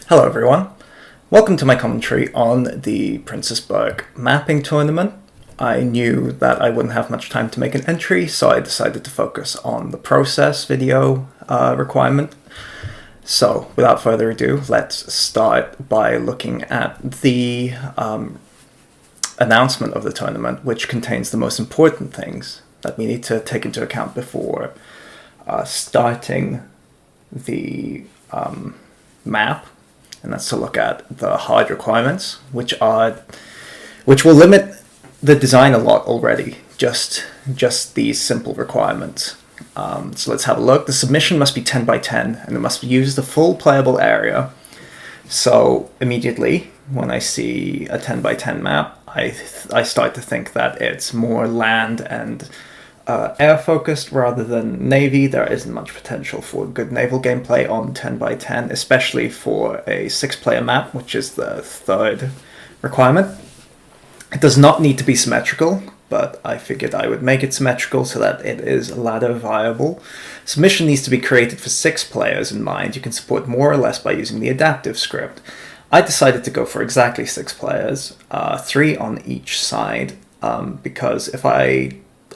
Hello everyone, welcome to my commentary on the Princess Berg mapping tournament. I knew that I wouldn't have much time to make an entry, so I decided to focus on the process video requirement. So without further ado, let's start by looking at the announcement of the tournament, which contains the most important things that we need to take into account before starting the map. And that's to look at the hard requirements, which will limit the design a lot already. Just these simple requirements. So let's have a look. The submission must be 10 by 10, and it must use the full playable area. So immediately, when I see a 10 by 10 map, I start to think that it's more land and air focused rather than navy. There isn't much potential for good naval gameplay on 10 by 10, especially for a 6-player map, which is the third requirement. It does not need to be symmetrical, but I figured I would make it symmetrical so that it is ladder viable. Submission needs to be created for 6 players in mind. You can support more or less by using the adaptive script. I decided to go for exactly 6 players, 3 on each side, because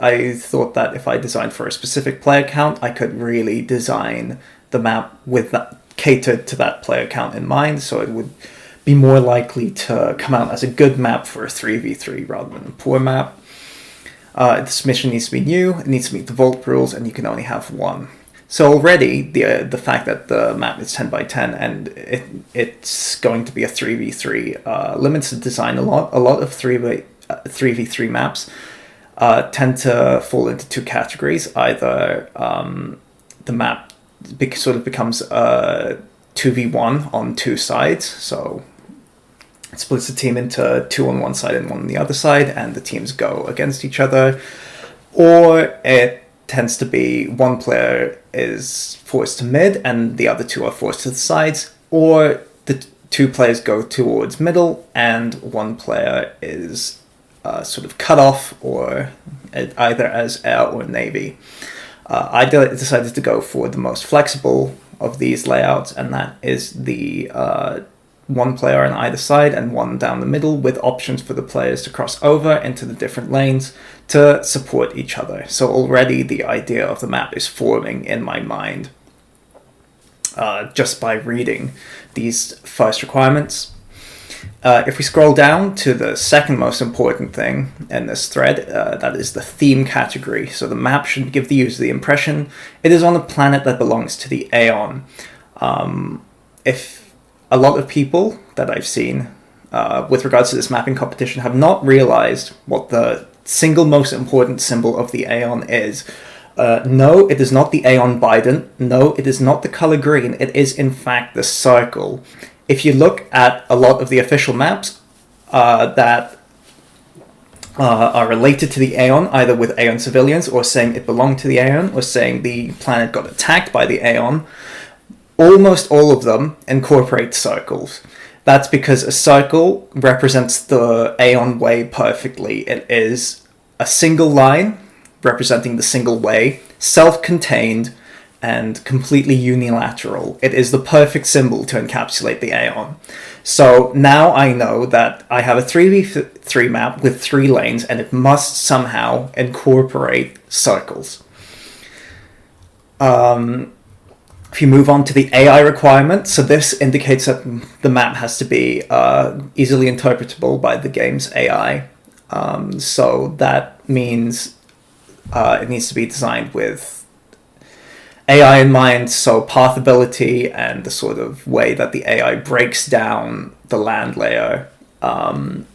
I thought that if I designed for a specific player count, I could really design the map with that catered to that player count in mind, so it would be more likely to come out as a good map for a 3v3 rather than a poor map. The submission needs to be new, it needs to meet the vault rules, and you can only have 1. So already, the fact that the map is 10 by 10 and it's going to be a 3v3 limits the design a lot. A lot of 3v3 maps tend to fall into 2 categories. Either the map sort of becomes a 2v1 on 2 sides, so it splits the team into 2 on one side and 1 on the other side, and the teams go against each other. Or it tends to be one player is forced to mid and the other 2 are forced to the sides, or the 2 players go towards middle and 1 player is sort of cut off, or either as air or navy. I decided to go for the most flexible of these layouts, and that is the 1 player on either side and 1 down the middle, with options for the players to cross over into the different lanes to support each other. So already the idea of the map is forming in my mind just by reading these first requirements. If we scroll down to the second most important thing in this thread, that is the theme category. So the map should give the user the impression it is on a planet that belongs to the Aeon. If a lot of people that I've seen with regards to this mapping competition have not realized what the single most important symbol of the Aeon is. No, it is not the Aeon Bident. No, it is not the color green. It is in fact the circle. If you look at a lot of the official maps that are related to the Aeon, either with Aeon civilians or saying it belonged to the Aeon or saying the planet got attacked by the Aeon, almost all of them incorporate circles. That's because a circle represents the Aeon way perfectly. It is a single line representing the single way, self-contained, and completely unilateral. It is the perfect symbol to encapsulate the Aeon. So now I know that I have a 3v3 map with 3 lanes, and it must somehow incorporate circles. If you move on to the AI requirement, so this indicates that the map has to be easily interpretable by the game's AI. So that means it needs to be designed with AI in mind, so pathability and the sort of way that the AI breaks down the land layer. And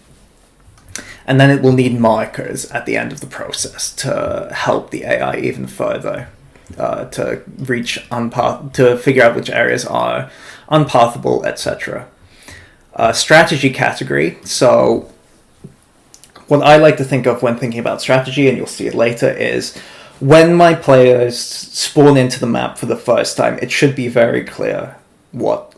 then it will need markers at the end of the process to help the AI even further, to figure out which areas are unpathable, etc. Strategy category. So what I like to think of when thinking about strategy, and you'll see it later, is when my players spawn into the map for the first time, it should be very clear what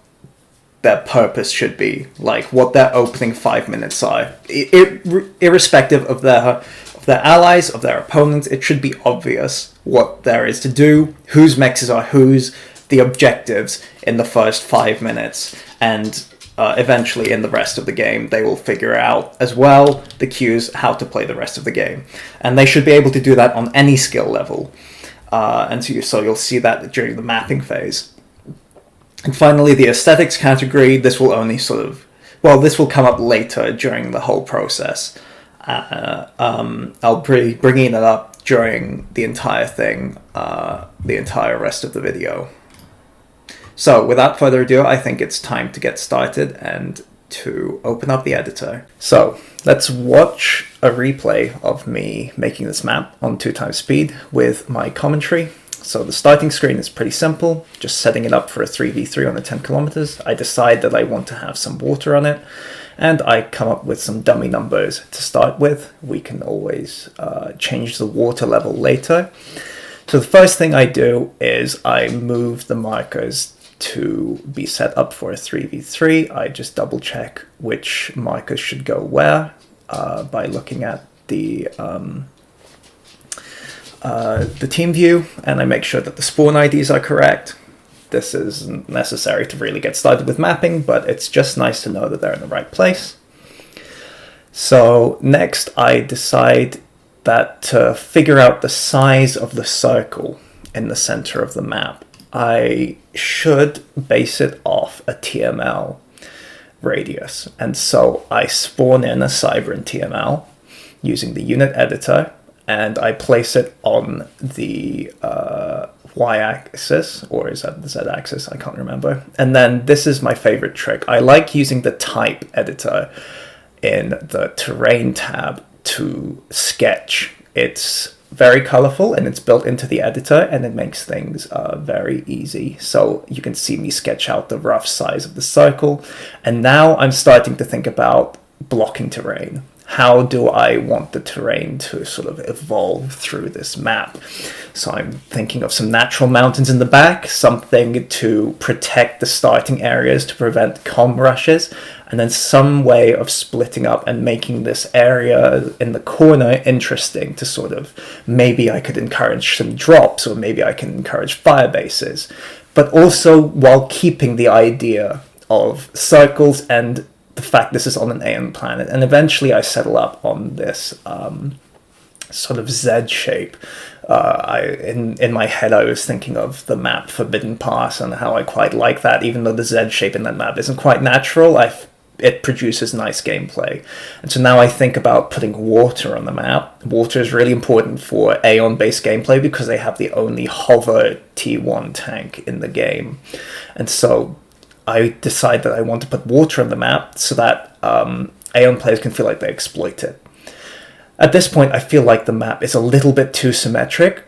their purpose should be, like what their opening 5 minutes are. Irrespective of their allies, of their opponents, it should be obvious what there is to do, whose mexes are whose, the objectives in the first 5 minutes. and eventually in the rest of the game they will figure out as well the cues how to play the rest of the game, and they should be able to do that on any skill level, and so you'll see that during the mapping phase. And finally, the aesthetics category, this will only this will come up later during the whole process. I'll be bringing it up during the entire thing, the entire rest of the video. So without further ado, I think it's time to get started and to open up the editor. So let's watch a replay of me making this map on 2x speed with my commentary. So the starting screen is pretty simple, just setting it up for a 3v3 on the 10 kilometers. I decide that I want to have some water on it, and I come up with some dummy numbers to start with. We can always change the water level later. So the first thing I do is I move the markers to be set up for a 3v3. I just double check which markers should go where by looking at the team view, and I make sure that the spawn IDs are correct. This isn't necessary to really get started with mapping, but it's just nice to know that they're in the right place. So next I decide that to figure out the size of the circle in the center of the map, I should base it off a TML radius. And so I spawn in a Cybran TML using the unit editor, and I place it on the y-axis, or is that the z-axis? I can't remember. And then this is my favorite trick. I like using the type editor in the terrain tab to sketch. It's very colorful and it's built into the editor, and it makes things very easy. So you can see me sketch out the rough size of the circle. And now I'm starting to think about blocking terrain. How do I want the terrain to sort of evolve through this map? So I'm thinking of some natural mountains in the back, something to protect the starting areas to prevent comm rushes, and then some way of splitting up and making this area in the corner interesting to sort of, maybe I could encourage some drops, or maybe I can encourage fire bases, but also while keeping the idea of circles and the fact this is on an Aeon planet. And eventually I settle up on this sort of Z shape. In my head I was thinking of the map Forbidden Pass and how I quite like that, even though the Z shape in that map isn't quite natural. It produces nice gameplay. And so now I think about putting water on the map. Water is really important for Aeon-based gameplay because they have the only hover T1 tank in the game. And so I decide that I want to put water on the map so that Aeon players can feel like they exploit it. At this point, I feel like the map is a little bit too symmetric,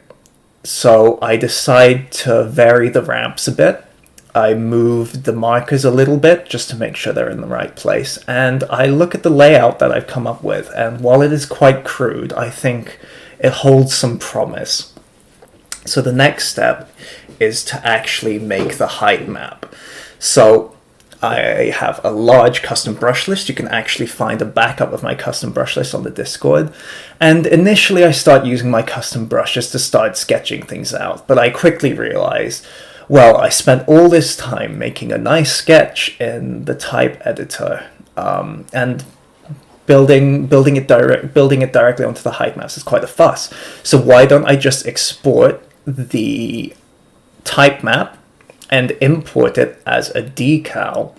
so I decide to vary the ramps a bit. I move the markers a little bit just to make sure they're in the right place, and I look at the layout that I've come up with, and while it is quite crude, I think it holds some promise. So the next step is to actually make the height map. So I have a large custom brush list. You can actually find a backup of my custom brush list on the Discord. And initially I start using my custom brushes to start sketching things out. But I quickly realize, well, I spent all this time making a nice sketch in the type editor and building it directly onto the height maps is quite a fuss. So why don't I just export the type map and import it as a decal?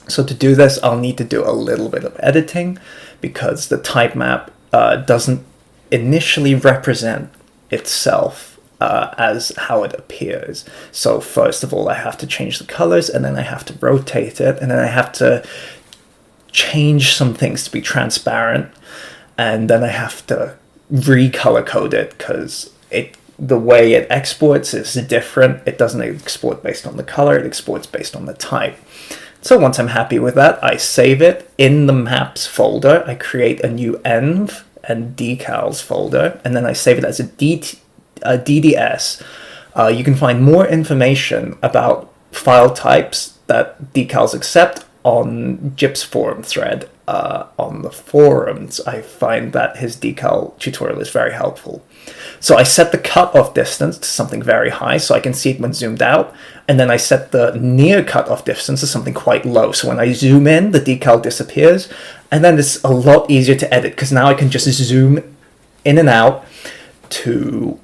So to do this, I'll need to do a little bit of editing because the type map doesn't initially represent itself as how it appears. So first of all, I have to change the colors, and then I have to rotate it, and then I have to change some things to be transparent, and then I have to recolor code it because the way it exports is different. It doesn't export based on the color, it exports based on the type. So once I'm happy with that, I save it in the maps folder. I create a new env and decals folder, and then I save it as a DDS. You can find more information about file types that decals accept on Jip's forum thread on the forums, I find that his decal tutorial is very helpful. So I set the cutoff distance to something very high so I can see it when zoomed out, and then I set the near cutoff distance to something quite low, so when I zoom in, the decal disappears, and then it's a lot easier to edit because now I can just zoom in and out to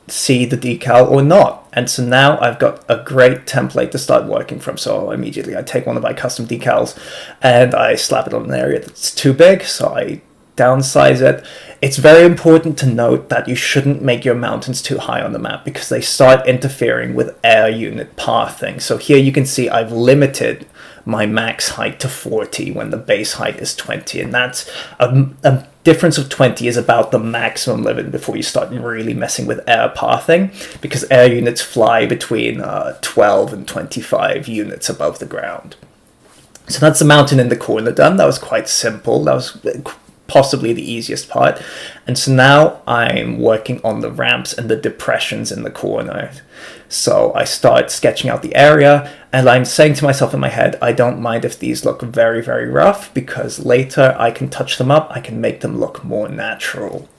see the decal or not. And so now I've got a great template to start working from. So immediately I take one of my custom decals and I slap it on an area that's too big, so I downsize it. It's very important to note that you shouldn't make your mountains too high on the map because they start interfering with air unit pathing. So here you can see I've limited my max height to 40 when the base height is 20, and that's a difference of 20 is about the maximum limit before you start really messing with air pathing, because air units fly between 12 and 25 units above the ground. So that's the mountain in the corner done. That was quite simple. That was possibly the easiest part. And so now I'm working on the ramps and the depressions in the corner. So I start sketching out the area, and I'm saying to myself in my head, I don't mind if these look very, very rough, because later I can touch them up, I can make them look more natural.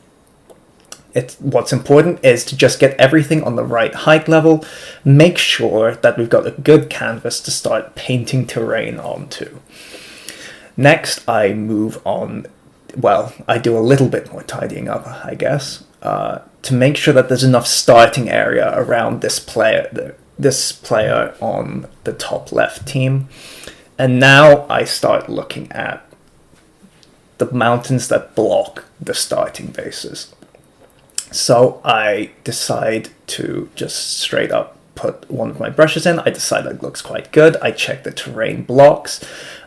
What's important is to just get everything on the right height level, make sure that we've got a good canvas to start painting terrain onto. Next, I move on. Well, I do a little bit more tidying up, I guess, to make sure that there's enough starting area around this player on the top left team. And now I start looking at the mountains that block the starting bases. So I decide to just straight up put one of my brushes in. I decide that looks quite good. I check the terrain blocks.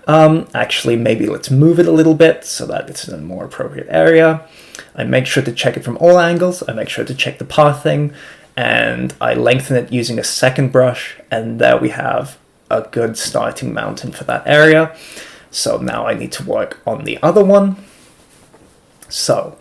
Actually, maybe let's move it a little bit so that it's in a more appropriate area. I make sure to check it from all angles. I make sure to check the pathing, and I lengthen it using a second brush, and there we have a good starting mountain for that area. So now I need to work on the other one. So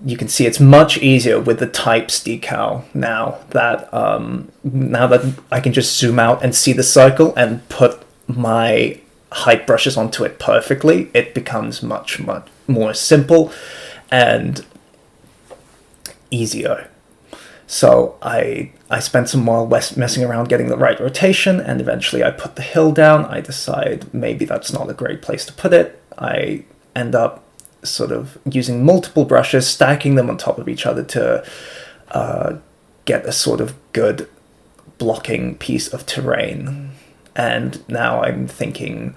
you can see it's much easier with the types decal now that I can just zoom out and see the circle and put my height brushes onto it perfectly. It becomes much more simple and easier. So I spent some while messing around getting the right rotation, and eventually I put the hill down. I decide maybe that's not a great place to put it. I end up sort of using multiple brushes, stacking them on top of each other to get a sort of good blocking piece of terrain. And now I'm thinking,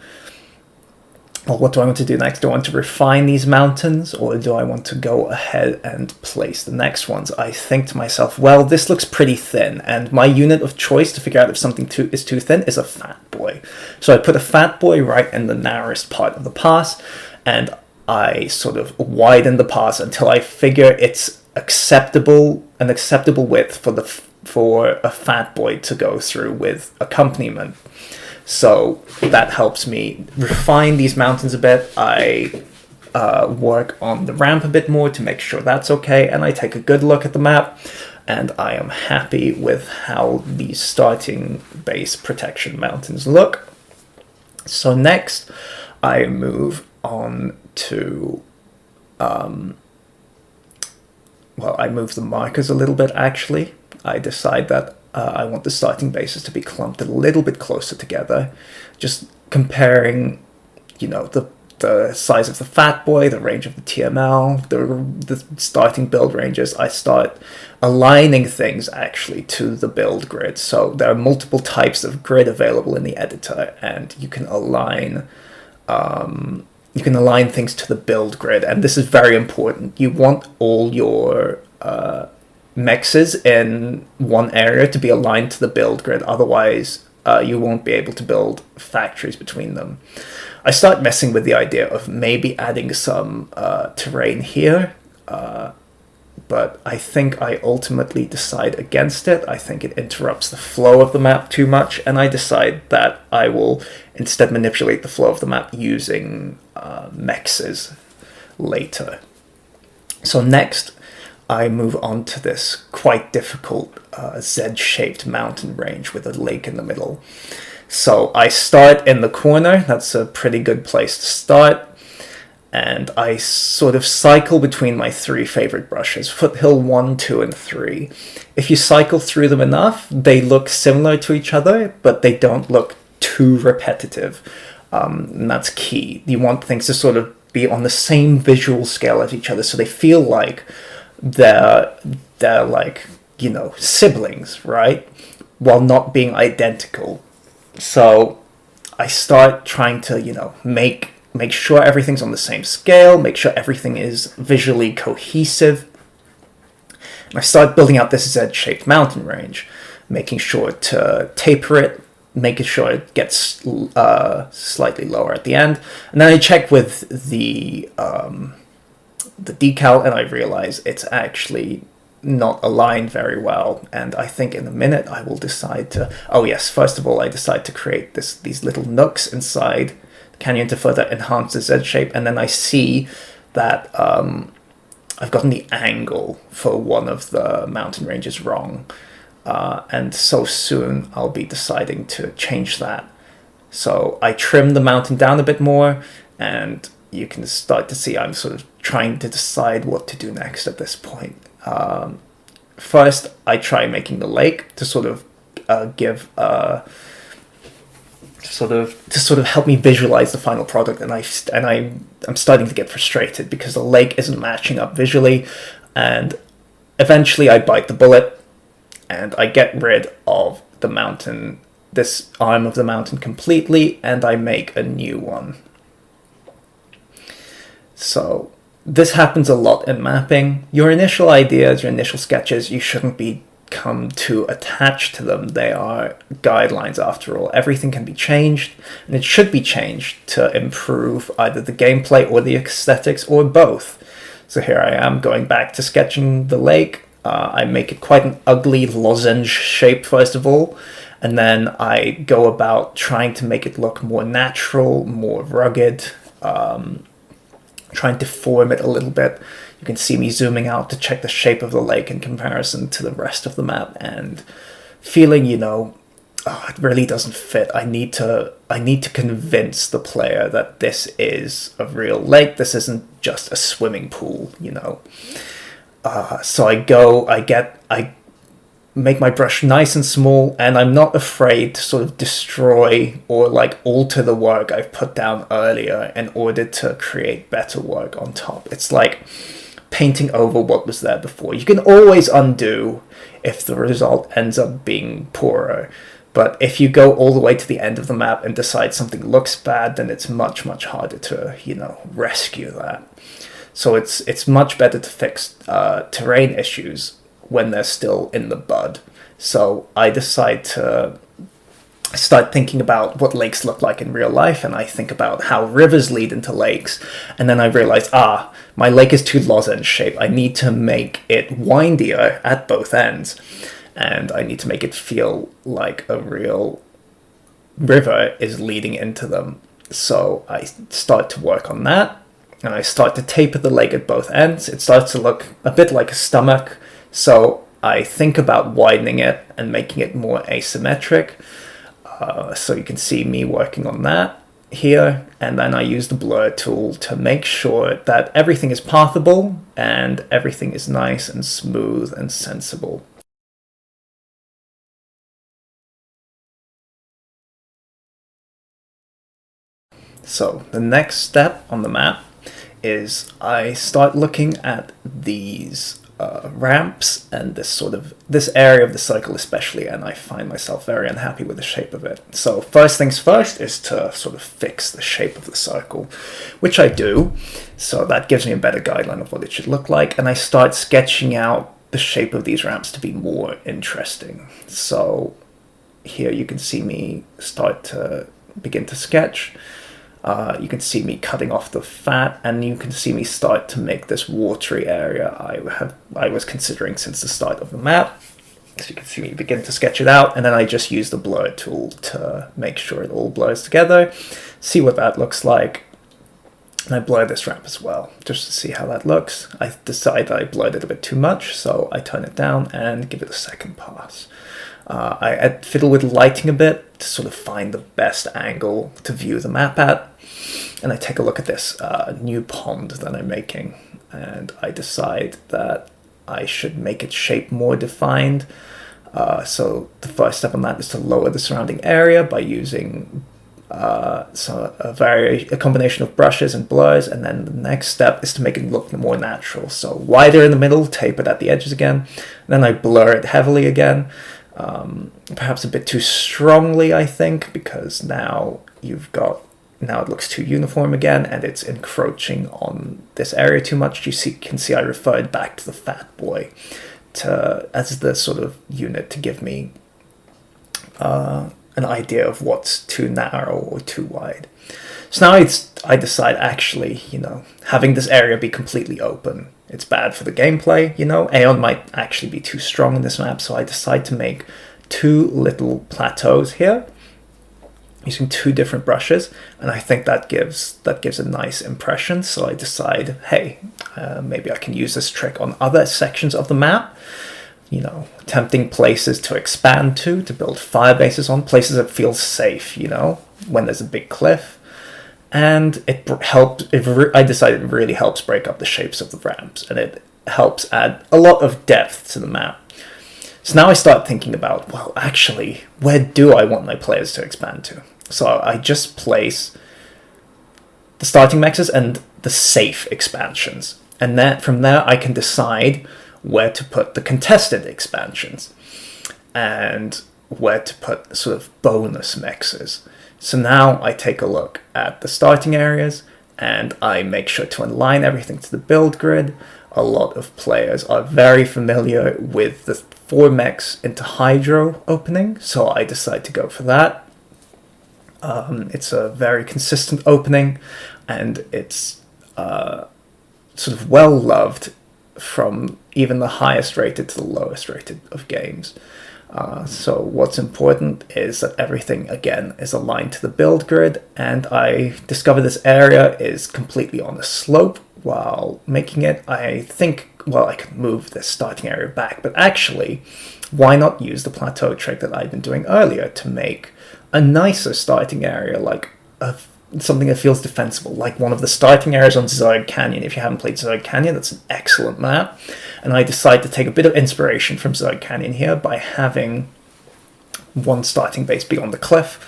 well, what do I want to do next? Do I want to refine these mountains, or do I want to go ahead and place the next ones? I think to myself, well, this looks pretty thin, and my unit of choice to figure out if something is too thin is a fat boy. So I put a fat boy right in the narrowest part of the pass, and I sort of widen the pass until I figure it's an acceptable width for a fat boy to go through with accompaniment. So that helps me refine these mountains a bit. I work on the ramp a bit more to make sure that's okay, and I take a good look at the map, and I am happy with how these starting base protection mountains look. So next, I move on to I move the markers a little bit, actually. I decide that I want the starting bases to be clumped a little bit closer together, just comparing, the size of the fat boy, the range of the TML, the starting build ranges. I start aligning things actually to the build grid. So there are multiple types of grid available in the editor, and you can align things to the build grid, and this is very important. You want all your mexes in one area to be aligned to the build grid, otherwise you won't be able to build factories between them. I start messing with the idea of maybe adding some terrain here, but I think I ultimately decide against it. I think it interrupts the flow of the map too much, and I decide that I will instead manipulate the flow of the map using mexes later. So next, I move on to this quite difficult Z-shaped mountain range with a lake in the middle. So I start in the corner. That's a pretty good place to start. And I sort of cycle between my three favorite brushes, Foothill 1, 2, and 3. If you cycle through them enough, they look similar to each other, but they don't look too repetitive. And that's key. You want things to sort of be on the same visual scale as each other, so they feel like they're like, you know, siblings, right? While not being identical. So I start trying to, you know, make sure everything's on the same scale, make sure everything is visually cohesive. And I start building out this Z-shaped mountain range, making sure to taper it, making sure it gets slightly lower at the end. And then I check with the decal, and I realize it's actually not aligned very well. And I think in a minute I will decide to... Oh yes, first of all, I decide to create these little nooks inside canyon to further enhance the Z shape, and then I see that I've gotten the angle for one of the mountain ranges wrong, and so soon I'll be deciding to change that. So I trim the mountain down a bit more, and you can start to see I'm sort of trying to decide what to do next at this point. First, I try making the lake to sort of give... to sort of help me visualize the final product, and I'm starting to get frustrated because the lake isn't matching up visually, and eventually I bite the bullet and I get rid of the mountain, this arm of the mountain completely, and I make a new one. So this happens a lot in mapping. Your initial ideas, your initial sketches, you shouldn't become too attached to them. They are guidelines after all. Everything can be changed, and it should be changed to improve either the gameplay or the aesthetics, or both. So here I am going back to sketching the lake. I make it quite an ugly lozenge shape first of all, and then I go about trying to make it look more natural, more rugged, trying to form it a little bit. You can see me zooming out to check the shape of the lake in comparison to the rest of the map, and feeling, you know, oh, it really doesn't fit. I need to convince the player that this is a real lake. This isn't just a swimming pool, you know. So I make my brush nice and small, and I'm not afraid to sort of destroy or like alter the work I've put down earlier in order to create better work on top. It's like painting over what was there before. You can always undo if the result ends up being poorer, but if you go all the way to the end of the map and decide something looks bad, then it's much, much harder to, you know, rescue that. So it's much better to fix terrain issues when they're still in the bud. So I decide to start thinking about what lakes look like in real life, and I think about how rivers lead into lakes, and then I realize, my lake is too lozenge shaped. I need to make it windier at both ends, and I need to make it feel like a real river is leading into them. So I start to work on that, and I start to taper the lake at both ends. It starts to look a bit like a stomach, so I think about widening it and making it more asymmetric. So you can see me working on that here, and then I use the blur tool to make sure that everything is pathable and everything is nice and smooth and sensible. So the next step on the map is I start looking at these ramps and this area of the circle especially, and I find myself very unhappy with the shape of it. So first things first is to sort of fix the shape of the circle, which I do. So that gives me a better guideline of what it should look like, and I start sketching out the shape of these ramps to be more interesting. So here you can see me start to begin to sketch. You can see me cutting off the fat, and you can see me start to make this watery area I was considering since the start of the map. So you can see me begin to sketch it out, and then I just use the blur tool to make sure it all blurs together, see what that looks like. And I blur this ramp as well, just to see how that looks. I decide that I blurred it a bit too much, so I turn it down and give it a second pass. I fiddle with lighting a bit to sort of find the best angle to view the map at. And I take a look at this new pond that I'm making. And I decide that I should make its shape more defined. So the first step on that is to lower the surrounding area by using a combination of brushes and blurs, and then the next step is to make it look more natural. So wider in the middle, tapered at the edges again. Then I blur it heavily again, perhaps a bit too strongly, I think, because now it looks too uniform again, and it's encroaching on this area too much. You can see I referred back to the fat boy as the sort of unit to give me an idea of what's too narrow or too wide. So now I decide, actually, having this area be completely open, it's bad for the gameplay. Aeon might actually be too strong in this map, so I decide to make 2 little plateaus here, using 2 different brushes, and I think that gives a nice impression. So I decide, hey, maybe I can use this trick on other sections of the map. Tempting places to expand to build fire bases on, places that feel safe, when there's a big cliff. And I decided it really helps break up the shapes of the ramps, and it helps add a lot of depth to the map. So now I start thinking about, well, actually, where do I want my players to expand to? So I just place the starting mexes and the safe expansions. And then from there, I can decide where to put the contested expansions and where to put sort of bonus mexes. So now I take a look at the starting areas and I make sure to align everything to the build grid. A lot of players are very familiar with the 4 mechs into Hydro opening, so I decide to go for that. It's a very consistent opening, and it's sort of well loved from even the highest rated to the lowest rated of games. So what's important is that everything, again, is aligned to the build grid, and I discover this area is completely on a slope. While making it, I think, well, I could move this starting area back, but actually, why not use the plateau trick that I've been doing earlier to make a nicer starting area, like something that feels defensible, like one of the starting areas on Zerg Canyon. If you haven't played Zerg Canyon, that's an excellent map. And I decide to take a bit of inspiration from Zerg Canyon here by having one starting base be on the cliff.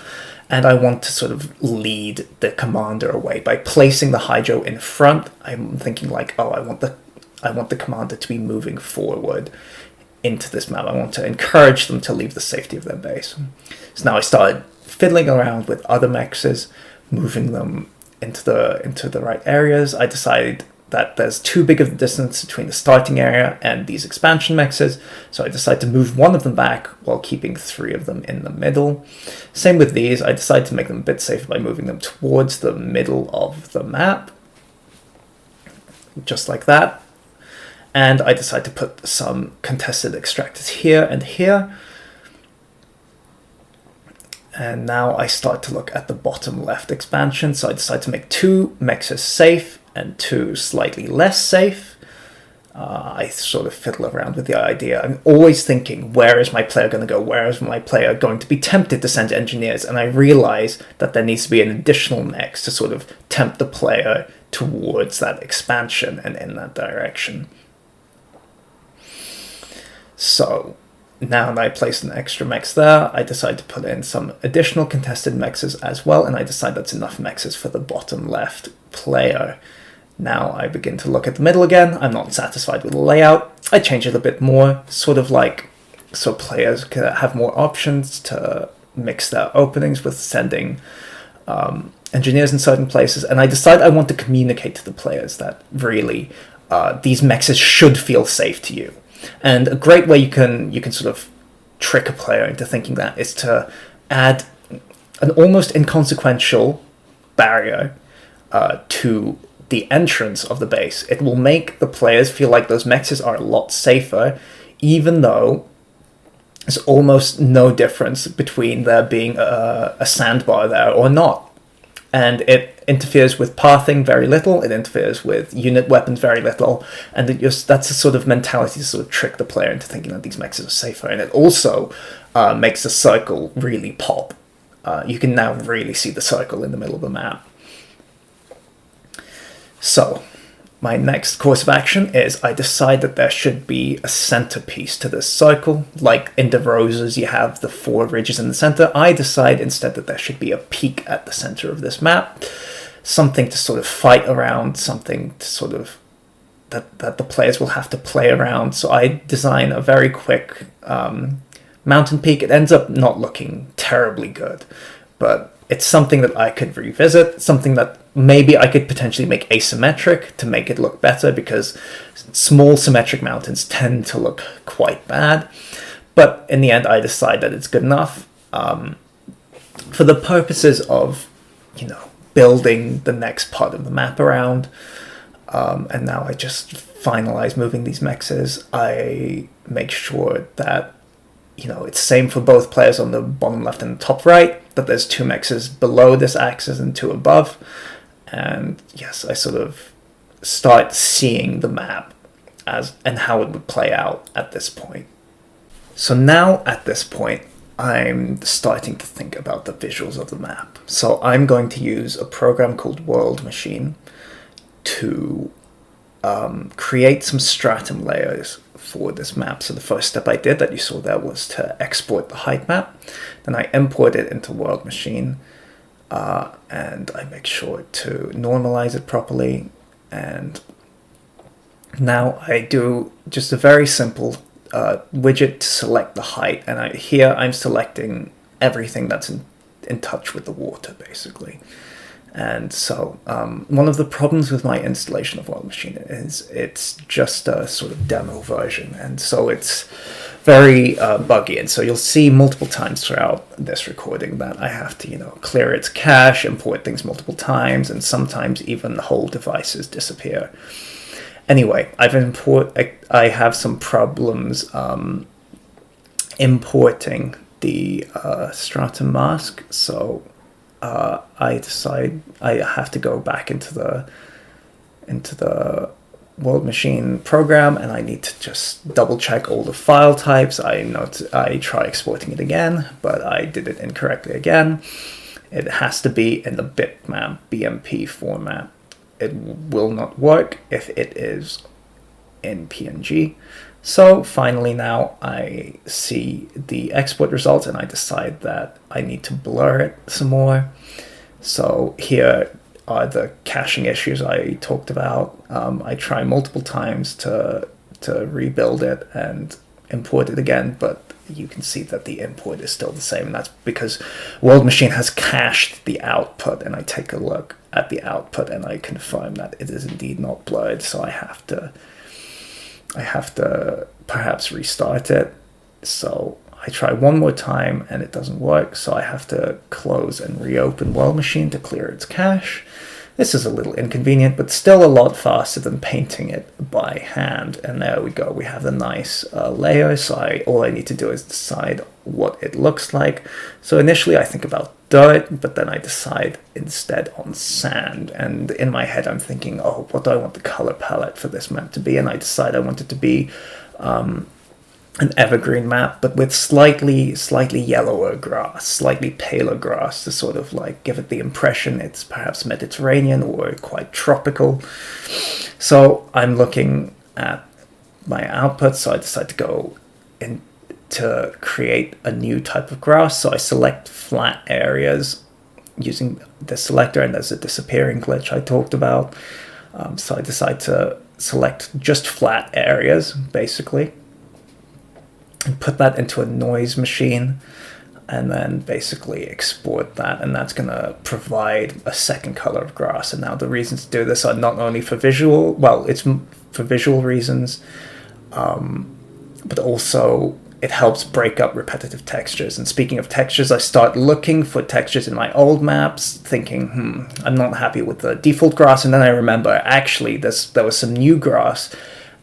And I want to sort of lead the commander away by placing the Hydro in front. I'm thinking like, oh, I want the commander to be moving forward into this map. I want to encourage them to leave the safety of their base. So now I started fiddling around with other mexes, moving them into the right areas. I decided that there's too big of a distance between the starting area and these expansion mexes, so I decided to move one of them back while keeping 3 of them in the middle. Same with these, I decided to make them a bit safer by moving them towards the middle of the map, just like that. And I decided to put some contested extractors here and here. And now I start to look at the bottom left expansion, so I decide to make 2 mexes safe and 2 slightly less safe. I sort of fiddle around with the idea. I'm always thinking, where is my player going to go? Where is my player going to be tempted to send engineers? And I realize that there needs to be an additional mex to sort of tempt the player towards that expansion and in that direction. So now that I placed an extra mex there, I decide to put in some additional contested mexes as well, and I decide that's enough mexes for the bottom left player. Now I begin to look at the middle again. I'm not satisfied with the layout. I change it a bit more, sort of like so players can have more options to mix their openings with sending engineers in certain places. And I decide I want to communicate to the players that really these mexes should feel safe to you. And a great way you can sort of trick a player into thinking that is to add an almost inconsequential barrier to the entrance of the base. It will make the players feel like those mexes are a lot safer, even though there's almost no difference between there being a sandbar there or not. And it interferes with pathing very little, it interferes with unit weapons very little, and that's a sort of mentality to sort of trick the player into thinking that these mechs are safer. And it also makes the circle really pop. You can now really see the circle in the middle of the map. So, my next course of action is I decide that there should be a centerpiece to this circle. Like in the roses, you have the 4 ridges in the center. I decide instead that there should be a peak at the center of this map. Something to sort of fight around, something to sort of that the players will have to play around. So I design a very quick mountain peak. It ends up not looking terribly good, but it's something that I could revisit, something that maybe I could potentially make asymmetric to make it look better, because small symmetric mountains tend to look quite bad. But in the end, I decide that it's good enough for the purposes of, building the next part of the map around. And now I just finalize moving these mexes. I make sure that it's same for both players on the bottom left and the top right, that there's 2 mexes below this axis and 2 above. And yes, I sort of start seeing the map and how it would play out at this point. So now at this point, I'm starting to think about the visuals of the map. So I'm going to use a program called World Machine to create some stratum layers for this map. So the first step I did that you saw there was to export the height map. Then I import it into World Machine, and I make sure to normalize it properly. And now I do just a very simple widget to select the height. And here I'm selecting everything that's in touch with the water, basically. And so one of the problems with my installation of World Machine is it's just a sort of demo version, and so it's very buggy. And so you'll see multiple times throughout this recording that I have to, clear its cache, import things multiple times, and sometimes even the whole devices disappear. Anyway, I have some problems importing the stratum mask, so I decide I have to go back into the World Machine program, and I need to just double check all the file types. I try exporting it again, but I did it incorrectly again. It has to be in the bitmap BMP format. It will not work if it is in PNG. So finally now I see the export results, and I decide that I need to blur it some more. So here are the caching issues I talked about. I try multiple times to rebuild it and import it again, but you can see that the import is still the same, and that's because World Machine has cached the output, and I take a look at the output and I confirm that it is indeed not blurred. So I have to perhaps restart it. So I try one more time and it doesn't work, so I have to close and reopen World Machine to clear its cache. This is a little inconvenient, but still a lot faster than painting it by hand. And there we go, we have the nice layer. So all I need to do is decide what it looks like. So initially I think about dirt, but then I decide instead on sand. And in my head I'm thinking, oh, what do I want the color palette for this map to be? And I decide I want it to be an evergreen map, but with slightly yellower grass, slightly paler grass, to sort of like give it the impression it's perhaps Mediterranean or quite tropical. So I'm looking at my output, so I decide to go in to create a new type of grass. So I select flat areas using the selector, and there's a disappearing glitch I talked about. So I decide to select just flat areas, basically, and put that into a noise machine, and then basically export that, and that's going to provide a second color of grass. And now the reasons to do this are not only for visual, well, it's for visual reasons, but also it helps break up repetitive textures. And speaking of textures, I start looking for textures in my old maps, thinking, I'm not happy with the default grass, and then I remember, actually, there was some new grass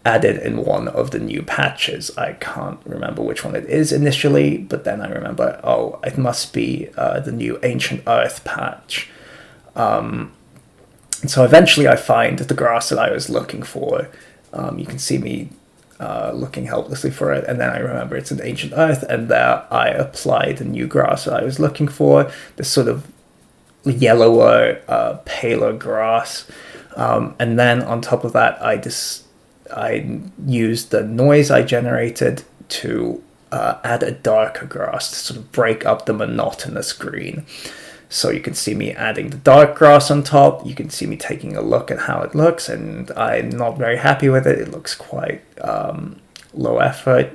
added in one of the new patches. I can't remember which one it is initially, but then I remember, oh, it must be the new Ancient Earth patch. And so eventually I find the grass that I was looking for. You can see me looking helplessly for it, and then I remember it's an ancient earth, and there I apply the new grass that I was looking for, this sort of yellower, paler grass. And then on top of that, I used the noise I generated to add a darker grass to sort of break up the monotonous green. So you can see me adding the dark grass on top. You can see me taking a look at how it looks, and I'm not very happy with it. It looks quite low effort.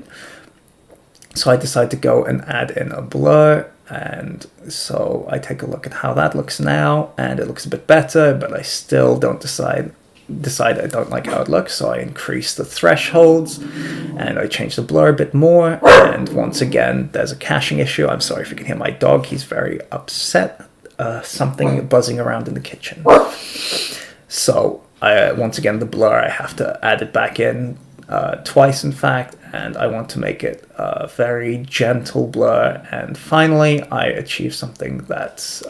So I decide to go and add in a blur, and so I take a look at how that looks now, and it looks a bit better, but I still don't decide I don't like how it looks, so I increase the thresholds and I change the blur a bit more. And once again, there's a caching issue. I'm sorry if you can hear my dog, he's very upset. Something buzzing around in the kitchen. So once again, the blur, I have to add it back in twice, in fact, and I want to make it a very gentle blur. And finally, I achieve something that's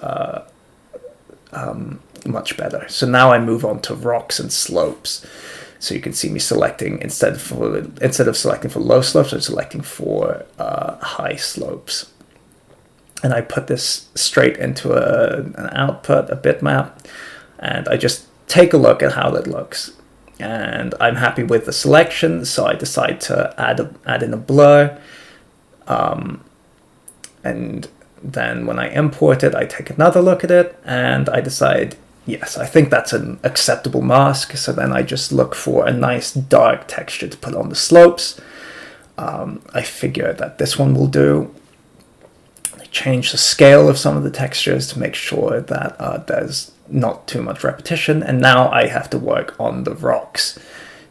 much better. So now I move on to rocks and slopes. So you can see me selecting, instead of selecting for low slopes, I'm selecting for high slopes. And I put this straight into an output, a bitmap, and I just take a look at how that looks. And I'm happy with the selection, so I decide to add in a blur. And then when I import it, I take another look at it, and I decide, yes, I think that's an acceptable mask. So then I just look for a nice dark texture to put on the slopes. I figure that this one will do. I change the scale of some of the textures to make sure that there's not too much repetition. And now I have to work on the rocks.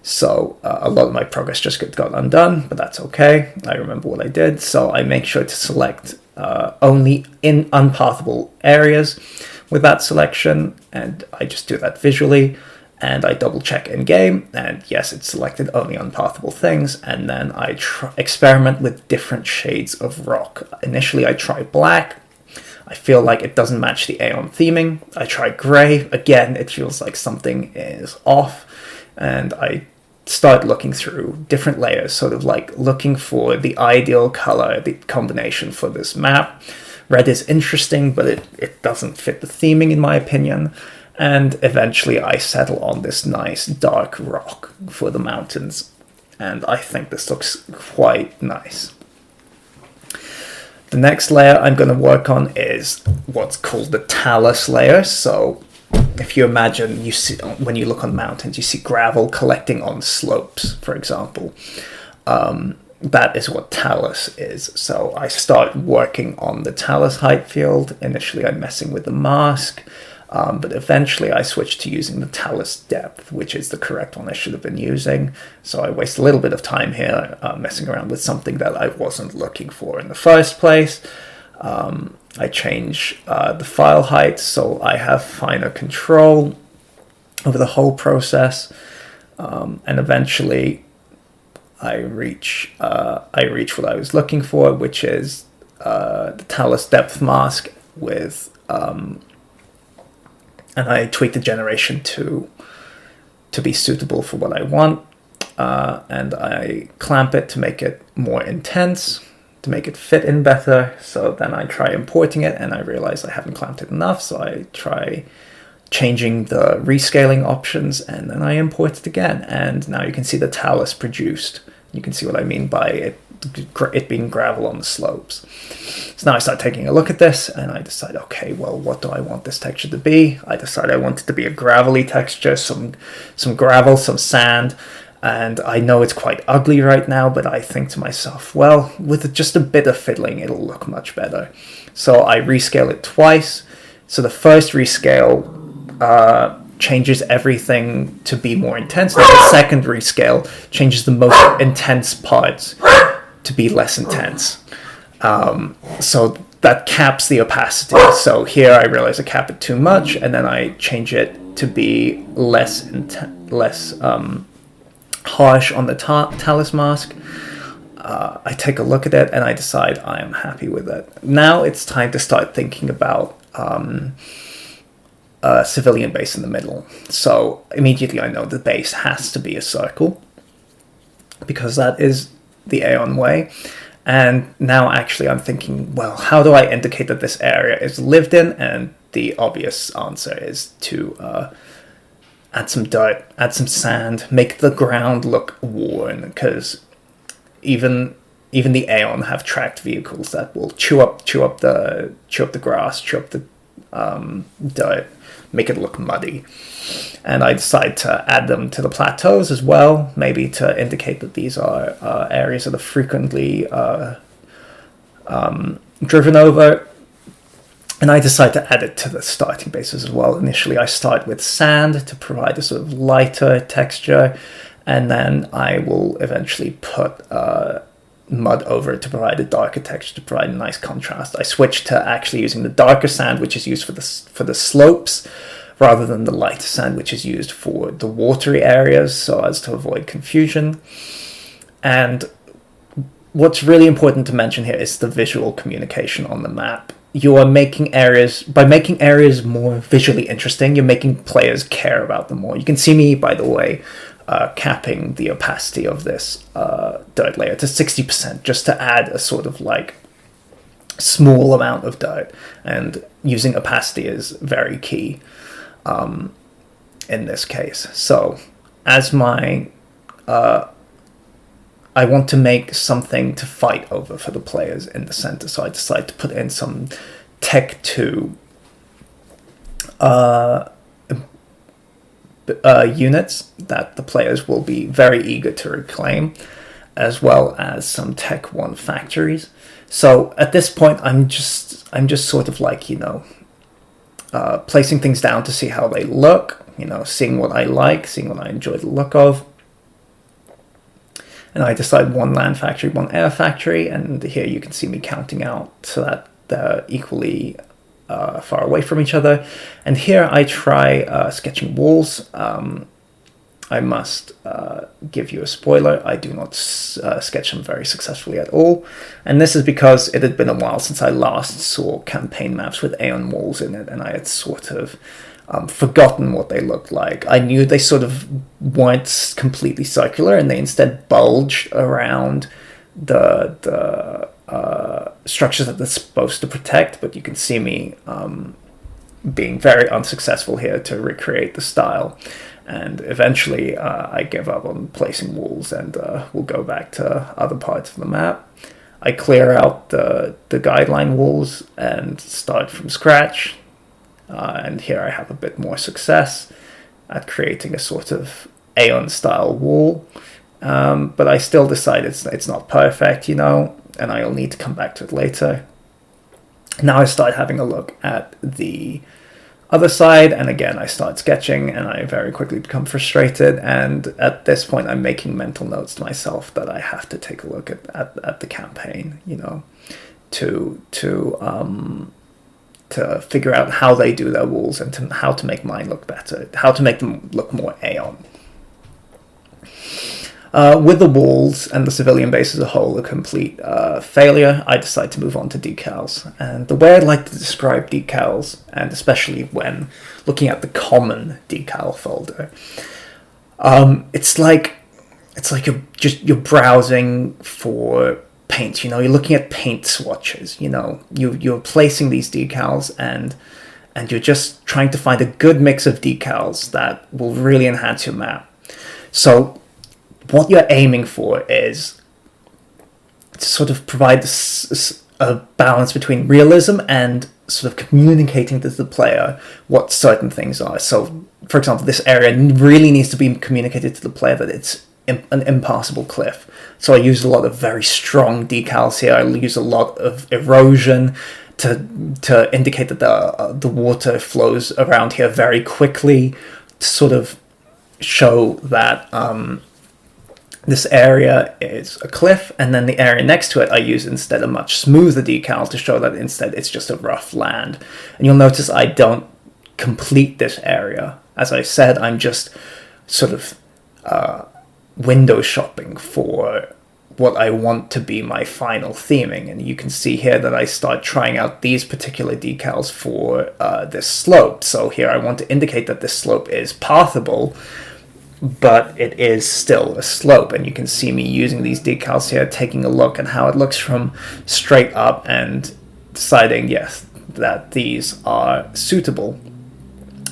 So a lot of my progress just got undone, but that's okay. I remember what I did. So I make sure to select only in unpathable areas with that selection, and I just do that visually, and I double check in game, and yes, it's selected only unpathable things. And then I experiment with different shades of rock. Initially I try black. I feel like it doesn't match the Aeon theming. I try gray. Again, it feels like something is off, and I start looking through different layers, sort of like looking for the ideal color, the combination for this map. Red is interesting, but it doesn't fit the theming in my opinion. And eventually I settle on this nice dark rock for the mountains. And I think this looks quite nice. The next layer I'm going to work on is what's called the talus layer. So if you imagine, you see, when you look on mountains, you see gravel collecting on slopes, for example. That is what talus is. So I start working on the talus height field. Initially I'm messing with the mask, but eventually I switched to using the talus depth, which is the correct one I should have been using. So I waste a little bit of time here messing around with something that I wasn't looking for in the first place. I change the file height so I have finer control over the whole process, and eventually I reach what I was looking for, which is the talus depth mask with, and I tweak the generation to be suitable for what I want, and I clamp it to make it more intense, to make it fit in better. So then I try importing it, and I realize I haven't clamped it enough, so I try changing the rescaling options, and then I import it again, and now you can see the talus produced. You can see what I mean by it being gravel on the slopes. So now I start taking a look at this, and I decide, okay, well, what do I want this texture to be? I decide I want it to be a gravelly texture, some gravel, some sand, and I know it's quite ugly right now, but I think to myself, well, with just a bit of fiddling, it'll look much better. So I rescale it twice. So the first rescale changes everything to be more intense, and the second rescale changes the most intense parts to be less intense. So that caps the opacity. So here I realize I cap it too much, and then I change it to be less harsh on the talus mask. I take a look at it, and I decide I am happy with it. Now it's time to start thinking about a civilian base in the middle. So immediately I know the base has to be a circle, because that is the Aeon way. And now actually I'm thinking, well, how do I indicate that this area is lived in? And the obvious answer is to add some dirt, add some sand, make the ground look worn, because even the Aeon have tracked vehicles that will chew up the grass, chew up the dirt, make it look muddy. And I decide to add them to the plateaus as well, maybe to indicate that these are areas that are frequently driven over. And I decide to add it to the starting bases as well. Initially, I start with sand to provide a sort of lighter texture, and then I will eventually put mud over it to provide a darker texture, to provide a nice contrast. I switch to actually using the darker sand, which is used for the slopes, rather than the lighter sand, which is used for the watery areas, so as to avoid confusion. And what's really important to mention here is the visual communication on the map. You are making areas, by making areas more visually interesting, you're making players care about them more. You can see me, by the way, capping the opacity of this dirt layer to 60%, just to add a sort of like small amount of dirt. And using opacity is very key in this case. So as my I want to make something to fight over for the players in the center, so I decide to put in some Tech 2 units that the players will be very eager to reclaim, as well as some Tech 1 factories. So at this point, I'm just sort of like, placing things down to see how they look, seeing what I like, seeing what I enjoy the look of. And I decide 1 land factory, 1 air factory, and here you can see me counting out so that they're equally far away from each other. And here I try sketching walls. I must give you a spoiler, I do not sketch them very successfully at all. And this is because it had been a while since I last saw campaign maps with Aeon walls in it, and I had sort of forgotten what they looked like. I knew they sort of weren't completely circular, and they instead bulged around the structures that they're supposed to protect, but you can see me being very unsuccessful here to recreate the style. And eventually I give up on placing walls, and we'll go back to other parts of the map. I clear out the guideline walls and start from scratch. And here I have a bit more success at creating a sort of Aeon-style wall. But I still decide it's not perfect, and I'll need to come back to it later. Now I start having a look at the other side, and again I start sketching, and I very quickly become frustrated, and at this point I'm making mental notes to myself that I have to take a look at the campaign, to figure out how they do their walls, and how to make mine look better, how to make them look more Aeon. With the walls and the civilian base as a whole a complete failure, I decide to move on to decals. And the way I'd like to describe decals, and especially when looking at the common decal folder, it's like you're browsing for paint. You're looking at paint swatches. You're placing these decals, and you're just trying to find a good mix of decals that will really enhance your map. So what you're aiming for is to sort of provide a balance between realism and sort of communicating to the player what certain things are. So, for example, this area really needs to be communicated to the player that it's an impassable cliff. So I use a lot of very strong decals here. I use a lot of erosion to indicate that the water flows around here very quickly, to sort of show that this area is a cliff, and then the area next to it I use instead a much smoother decal to show that instead it's just a rough land. And you'll notice I don't complete this area. As I said, I'm just sort of window shopping for what I want to be my final theming. And you can see here that I start trying out these particular decals for this slope. So here I want to indicate that this slope is pathable, but it is still a slope. And you can see me using these decals here, taking a look at how it looks from straight up and deciding, yes, that these are suitable.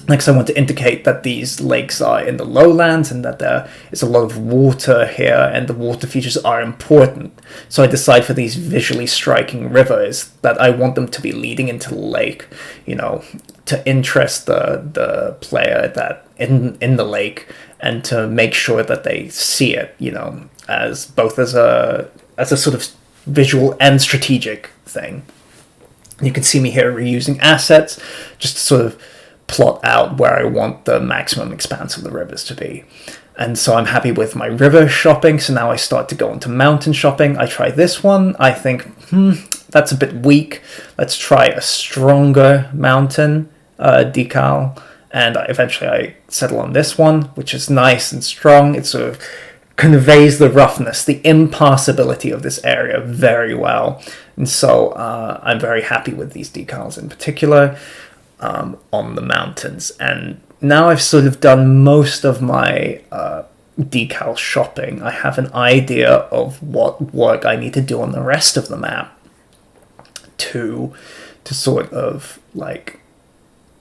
Next, I want to indicate that these lakes are in the lowlands and that there is a lot of water here, and the water features are important. So I decide for these visually striking rivers that I want them to be leading into the lake, you know, to interest the player that in the lake, and to make sure that they see it, you know, as both as a sort of visual and strategic thing. You can see me here reusing assets just to sort of plot out where I want the maximum expanse of the rivers to be. And so I'm happy with my river shopping, so now I start to go into mountain shopping. I try this one, I think, that's a bit weak. Let's try a stronger mountain decal. And eventually I settle on this one, which is nice and strong. It sort of conveys the roughness, the impassability of this area very well. And so I'm very happy with these decals in particular. On the mountains. And now I've sort of done most of my decal shopping. I have an idea of what work I need to do on the rest of the map to sort of like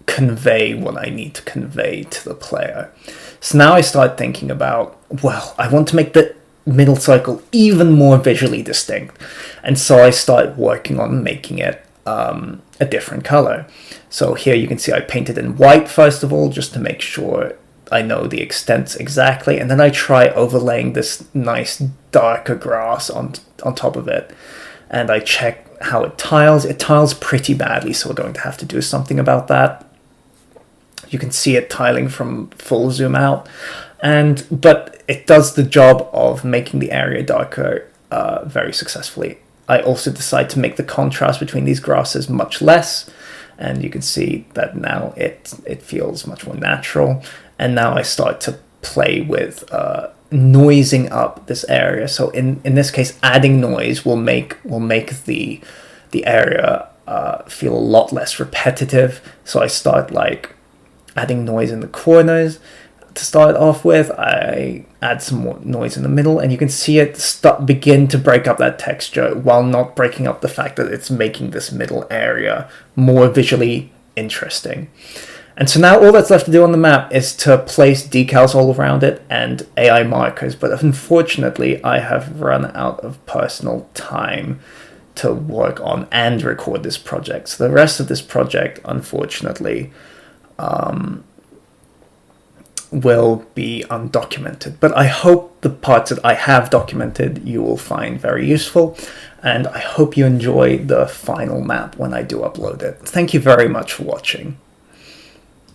convey what I need to convey to the player. So now I start thinking about, well, I want to make the middle circle even more visually distinct. And so I start working on making it a different color. So here you can see I painted in white first of all, just to make sure I know the extents exactly, and then I try overlaying this nice darker grass on top of it, and I check how it tiles. It tiles pretty badly, so we're going to have to do something about that. You can see it tiling from full zoom out, but it does the job of making the area darker very successfully. I also decide to make the contrast between these grasses much less, and you can see that now it feels much more natural. And now I start to play with noising up this area. So in this case, adding noise will make the area feel a lot less repetitive. So I start like adding noise in the corners. To start off with, I add some more noise in the middle, and you can see it begin to break up that texture while not breaking up the fact that it's making this middle area more visually interesting. And so now all that's left to do on the map is to place decals all around it and AI markers, but unfortunately I have run out of personal time to work on and record this project. So the rest of this project, unfortunately, will be undocumented, but I hope the parts that I have documented you will find very useful, and I hope you enjoy the final map when I do upload it. Thank you very much for watching.